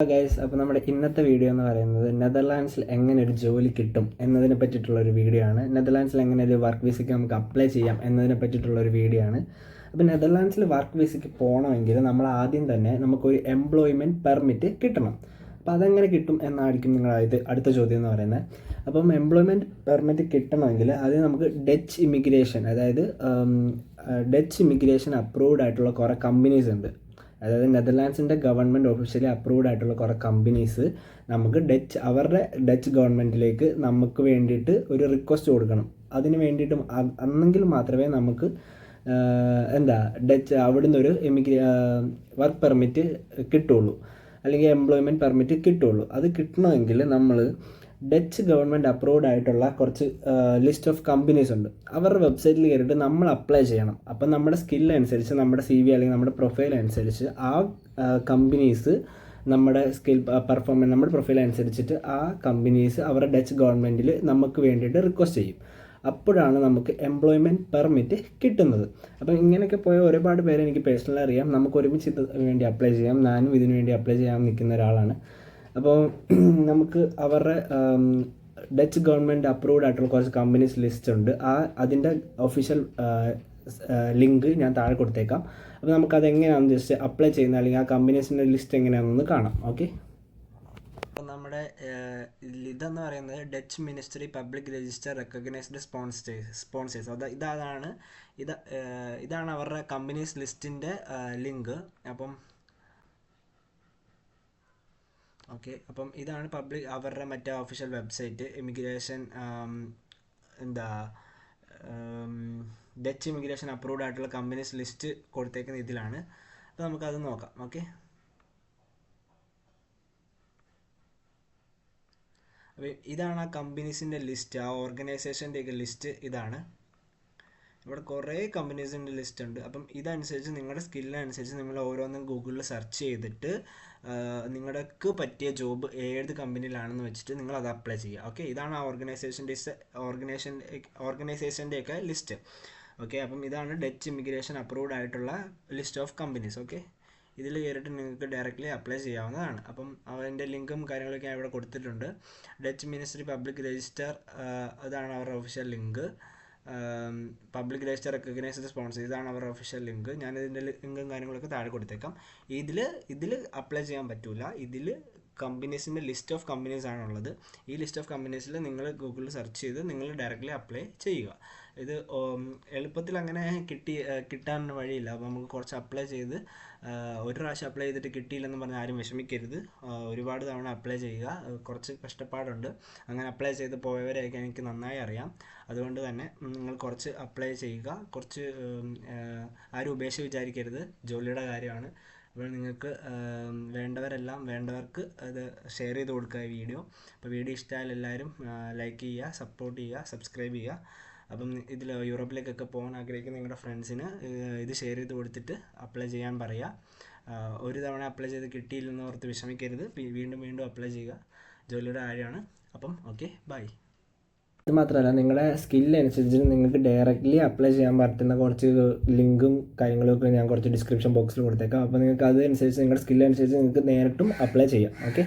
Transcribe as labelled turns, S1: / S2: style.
S1: Guys, അപ്പോൾ നമ്മുടെ ഇന്നത്തെ വീഡിയോ എന്ന് പറയുന്നത് നെതർലാൻഡ്സിൽ എങ്ങനെ ഒരു ജോലി കിട്ടും എന്നതിനെ പറ്റിയിട്ടുള്ളൊരു വീഡിയോ ആണ്. നെതർലാൻഡ്സിൽ എങ്ങനെ ഒരു വർക്ക് വിസയ്ക്ക് നമുക്ക് അപ്ലൈ ചെയ്യാം എന്നതിനെ പറ്റിയിട്ടുള്ളൊരു വീഡിയോ ആണ്. അപ്പോൾ നെതർലാൻഡ്സിൽ വർക്ക് വിസയ്ക്ക് പോകണമെങ്കിൽ നമ്മൾ ആദ്യം തന്നെ നമുക്കൊരു എംപ്ലോയ്മെൻറ്റ് പെർമിറ്റ് കിട്ടണം. അപ്പോൾ അതെങ്ങനെ കിട്ടും എന്നായിരിക്കും നിങ്ങൾ അടുത്ത ചോദ്യം എന്ന് പറയുന്നത്. അപ്പം എംപ്ലോയ്മെൻറ്റ് പെർമിറ്റ് കിട്ടണമെങ്കിൽ ആദ്യം നമുക്ക് ഡച്ച് ഇമിഗ്രേഷൻ, അതായത് ഡച്ച് ഇമിഗ്രേഷൻ അപ്രൂവ്ഡ് ആയിട്ടുള്ള കുറേ കമ്പനീസ് ഉണ്ട്. അതായത് നെതർലാൻഡ്സിൻ്റെ ഗവൺമെൻറ് ഒഫീഷ്യലി അപ്രൂവ്ഡ് ആയിട്ടുള്ള കുറേ കമ്പനീസ് നമുക്ക് അവരുടെ ഡച്ച് ഗവൺമെൻറ്റിലേക്ക് നമുക്ക് വേണ്ടിയിട്ട് ഒരു റിക്വസ്റ്റ് കൊടുക്കണം. അതിന് വേണ്ടിയിട്ടും അന്നെങ്കിൽ മാത്രമേ നമുക്ക് ഡച്ച് അവിടുന്ന് ഒരു വർക്ക് പെർമിറ്റ് കിട്ടുള്ളൂ, അല്ലെങ്കിൽ എംപ്ലോയ്മെൻറ്റ് പെർമിറ്റ് കിട്ടുള്ളൂ. അത് കിട്ടണമെങ്കിൽ നമ്മൾ ഡച്ച് ഗവൺമെൻറ് അപ്രൂവ്ഡ് ആയിട്ടുള്ള കുറച്ച് ലിസ്റ്റ് ഓഫ് കമ്പനീസ് ഉണ്ട്. അവരുടെ വെബ്സൈറ്റിൽ കയറിയിട്ട് നമ്മൾ അപ്ലൈ ചെയ്യണം. അപ്പം നമ്മുടെ സ്കിൽ അനുസരിച്ച്, നമ്മുടെ CV അല്ലെങ്കിൽ നമ്മുടെ പ്രൊഫൈൽ അനുസരിച്ച് ആ കമ്പനീസ് നമ്മുടെ നമ്മുടെ പ്രൊഫൈൽ അനുസരിച്ചിട്ട് ആ കമ്പനീസ് അവരുടെ ഡച്ച് ഗവൺമെൻറ്റിൽ നമുക്ക് വേണ്ടിയിട്ട് റിക്വസ്റ്റ് ചെയ്യും. അപ്പോഴാണ് നമുക്ക് എംപ്ലോയ്മെൻറ്റ് പെർമിറ്റ് കിട്ടുന്നത്. അപ്പം ഇങ്ങനെയൊക്കെ പോയ ഒരുപാട് പേരെ എനിക്ക് പേഴ്സണലി അറിയാം. നമുക്ക് ഒരുമിച്ച് ഇതിന് വേണ്ടി അപ്ലൈ ചെയ്യാം. ഞാനും ഇതിനു വേണ്ടി അപ്ലൈ ചെയ്യാൻ നിൽക്കുന്ന ഒരാളാണ്. അപ്പോൾ നമുക്ക് അവരുടെ ഡച്ച് ഗവൺമെൻറ് അപ്രൂവ്ഡ് ആയിട്ടുള്ള കുറച്ച് കമ്പനീസ് ലിസ്റ്റ് ഉണ്ട്. അതിൻ്റെ ഒഫീഷ്യൽ ലിങ്ക് ഞാൻ താഴെ കൊടുത്തേക്കാം. അപ്പോൾ നമുക്കതെങ്ങനെയാണെന്ന് ജസ്റ്റ് അപ്ലൈ ചെയ്യുന്ന, അല്ലെങ്കിൽ ആ കമ്പനീസിൻ്റെ ലിസ്റ്റ് എങ്ങനെയാണെന്ന് കാണാം. ഓക്കെ, അപ്പോൾ നമ്മുടെ ഇതെന്ന് പറയുന്നത് Dutch ministry public register recognised sponsors. ഇതാണ് അവരുടെ കമ്പനീസ് ലിസ്റ്റിൻ്റെ ലിങ്ക്. അപ്പം ഇതാണ് അവരുടെ മറ്റേ official website. Immigration Dutch immigration approved ആയിട്ടുള്ള കമ്പനീസ് ലിസ്റ്റ് കൊടുത്തേക്കുന്ന ഇതിലാണ്. അപ്പോൾ നമുക്കത് നോക്കാം. ഓക്കെ, അപ്പോൾ ഇതാണ് ആ കമ്പനീസിൻ്റെ ലിസ്റ്റ്, ആ ഓർഗനൈസേഷൻ്റെയൊക്കെ ലിസ്റ്റ് ഇതാണ്. ഇവിടെ കുറേ കമ്പനീസിൻ്റെ ലിസ്റ്റ് ഉണ്ട്. അപ്പം ഇതനുസരിച്ച് നിങ്ങളുടെ സ്കില്ലനുസരിച്ച് നിങ്ങൾ ഓരോന്നും ഗൂഗിളിൽ സെർച്ച് ചെയ്തിട്ട് നിങ്ങൾക്ക് പറ്റിയ ജോബ് ഏത് കമ്പനിയിലാണെന്ന് വെച്ചിട്ട് നിങ്ങൾ അത് അപ്ലൈ ചെയ്യുക. ഓക്കെ, ഇതാണ് ആ ഓർഗനൈസേഷൻ്റെയൊക്കെ ലിസ്റ്റ്. ഓക്കെ, അപ്പം ഇതാണ് ഡച്ച് ഇമിഗ്രേഷൻ അപ്രൂവ്ഡ് ആയിട്ടുള്ള ലിസ്റ്റ് ഓഫ് കമ്പനീസ്. ഓക്കെ, ഇതിൽ കയറിയിട്ട് നിങ്ങൾക്ക് ഡയറക്റ്റ്ലി അപ്ലൈ ചെയ്യാവുന്നതാണ്. അപ്പം അതിൻ്റെ ലിങ്കും കാര്യങ്ങളൊക്കെ ഞാൻ ഇവിടെ കൊടുത്തിട്ടുണ്ട്. ഡച്ച് മിനിസ്ട്രി പബ്ലിക് രജിസ്റ്റർ, അതാണ് അവരുടെ official link. Public register recognised sponsor, ഇതാണ് അവരുടെ ഒഫീഷ്യൽ ലിങ്ക്. ഞാനിതിൻ്റെ ലിങ്കും കാര്യങ്ങളൊക്കെ താഴെ കൊടുത്തേക്കാം. ഇതിൽ അപ്ലൈ ചെയ്യാൻ പറ്റില്ല. ഇതിൽ കമ്പനീസിൻ്റെ ലിസ്റ്റ് ഓഫ് കമ്പനീസ് ആണുള്ളത്. ഈ ലിസ്റ്റ് ഓഫ് കമ്പനീസിൽ നിങ്ങൾ ഗൂഗിളിൽ സെർച്ച് ചെയ്ത് നിങ്ങൾ ഡയറക്റ്റ്ലി അപ്ലൈ ചെയ്യുക. ഇത് എളുപ്പത്തിൽ അങ്ങനെ കിട്ടാൻ വഴിയില്ല. അപ്പോൾ നമുക്ക് കുറച്ച് അപ്ലൈ ചെയ്ത്, ഒരു പ്രാവശ്യം അപ്ലൈ ചെയ്തിട്ട് കിട്ടിയില്ലെന്ന് പറഞ്ഞാൽ ആരും വിഷമിക്കരുത്. ഒരുപാട് തവണ അപ്ലൈ ചെയ്യുക. കുറച്ച് കഷ്ടപ്പാടുണ്ട്. അങ്ങനെ അപ്ലൈ ചെയ്ത് പോയവരെയൊക്കെ എനിക്ക് നന്നായി അറിയാം. അതുകൊണ്ട് തന്നെ നിങ്ങൾ കുറച്ച് അപ്ലൈ ചെയ്യുക. കുറച്ച് ആരും ഉപേക്ഷ വിചാരിക്കരുത്. ജോലിയുടെ കാര്യമാണ്. അപ്പോൾ നിങ്ങൾക്ക് വേണ്ടവർക്ക് അത് ഷെയർ ചെയ്ത് കൊടുക്കുക ഈ വീഡിയോ. അപ്പോൾ വീഡിയോ ഇഷ്ടമായാൽ എല്ലാവരും ലൈക്ക് ചെയ്യുക, സപ്പോർട്ട് ചെയ്യുക, സബ്സ്ക്രൈബ് ചെയ്യുക. അപ്പം യൂറോപ്പിലേക്കൊക്കെ പോകാൻ ആഗ്രഹിക്കുന്ന നിങ്ങളുടെ ഫ്രണ്ട്സിന് ഇത് ഷെയർ ചെയ്ത് കൊടുത്തിട്ട് അപ്ലൈ ചെയ്യാൻ പറയുക. ഒരു തവണ അപ്ലൈ ചെയ്ത് കിട്ടിയില്ലെന്ന് ഓർത്ത് വിഷമിക്കരുത്. വീണ്ടും അപ്ലൈ ചെയ്യുക. ജോലിയുടെ കാര്യമാണ്. അപ്പം ഓക്കെ, ബൈ. ഇത് മാത്രമല്ല, നിങ്ങളുടെ സ്കില്ലനുസരിച്ച് നിങ്ങൾക്ക് ഡയറക്റ്റ്ലി അപ്ലൈ ചെയ്യാൻ പറ്റുന്ന കുറച്ച് ലിങ്കും കാര്യങ്ങളൊക്കെ ഞാൻ കുറച്ച് ഡിസ്ക്രിപ്ഷൻ ബോക്സിൽ കൊടുത്തേക്കാം. അപ്പോൾ നിങ്ങൾക്ക് അതനുസരിച്ച്, നിങ്ങളുടെ സ്കില്ലനുസരിച്ച് നിങ്ങൾക്ക് നേരിട്ടും അപ്ലൈ ചെയ്യാം. ഓക്കെ.